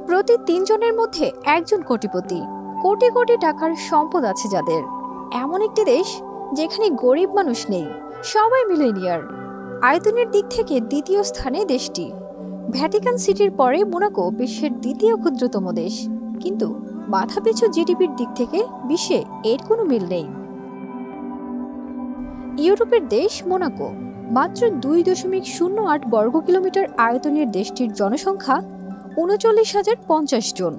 প্রতি ৩ জনের মধ্যে একজন কোটিপতি। কোটি কোটি টাকার সম্পদ আছে যাদের। এমন একটি দেশ যেখানে গরিব মানুষ নেই, সবাই মিলেনিয়ার। আয়তনের দিক থেকে দ্বিতীয় স্থানে দেশটি। ভ্যাটিকান সিটির পরে মোনাকো বিশ্বের দ্বিতীয় ক্ষুদ্রতম দেশ, কিন্তু মাথাপিছু জিডিপির দিক থেকে বিশ্বে এর কোনো মিল নেই। ইউরোপের দেশ মোনাকো মাত্র 2.08 বর্গ কিলোমিটার আয়তনের দেশটির জনসংখ্যা ৩৯,০৫০ জন।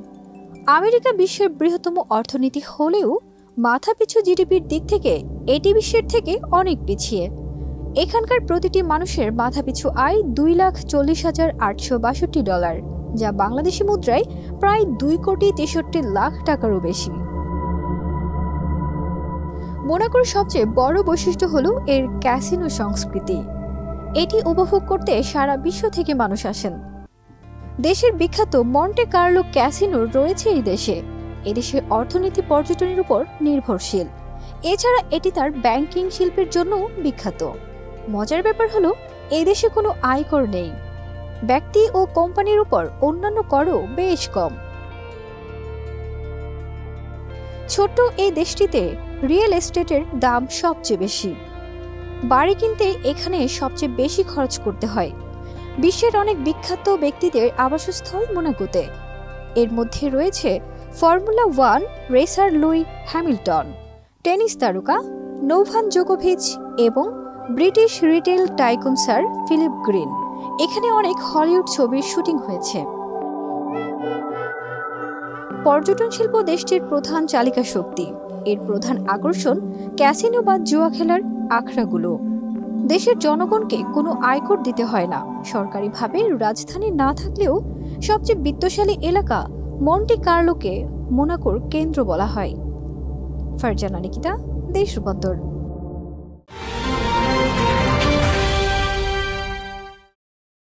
আমেরিকা বিশ্বের বৃহত্তম অর্থনীতি হলেও মাথাপিছু জিডিপির দিক থেকে এটি বিশ্বের থেকে অনেক পিছিয়ে। এখানকার প্রতিটি মানুষের মাথাপিছু আয় $2,40,862, যা বাংলাদেশি মুদ্রায় প্রায় 2,63,00,000 টাকারও বেশি। মোনাকোর সবচেয়ে বড় বৈশিষ্ট্য হল এর ক্যাসিনো সংস্কৃতি। এটি উপভোগ করতে সারা বিশ্ব থেকে মানুষ আসেন। দেশের বিখ্যাত মন্টে কার্লো ক্যাসিনো রয়েছে এই দেশে। এদেশের অর্থনীতি পর্যটনের উপর নির্ভরশীল। এছাড়া এটি তার ব্যাংকিং শিল্পের জন্য বিখ্যাত। মজার ব্যাপার হলো এই দেশে কোনো আয়কর নেই। ব্যক্তি ও কোম্পানির উপর অন্যান্য করও বেশ কম। ছোট্ট এই দেশটিতে রিয়েল এস্টেটের দাম সবচেয়ে বেশি। বাড়ি কিনতে এখানে সবচেয়ে বেশি খরচ করতে হয়। বিশ্বের অনেক বিখ্যাত ব্যক্তিদের আবাসস্থল মোনাকোতে। এর মধ্যে রয়েছে formula 1 racer Lewis Hamilton, tennis তারকা নোভাক জোকোভিচ এবং British retail tycoon sir Philip Green. এখানে অনেক হলিউড ছবির শুটিং হয়েছে। পর্যটন শিল্প দেশটির প্রধান চালিকা শক্তি। এর প্রধান আকর্ষণ ক্যাসিনো বা জুয়া খেলার আখড়াগুলো। দেশের জনগণকে কোনো আয়কর দিতে হয় না। সরকারিভাবে রাজধানী না থাকলেও সবচেয়ে বিত্তশালী এলাকা মন্টে কার্লোকে মোনাকোর কেন্দ্র বলা হয়। ফারজানা নিকিতা, দেশ রূপান্তর।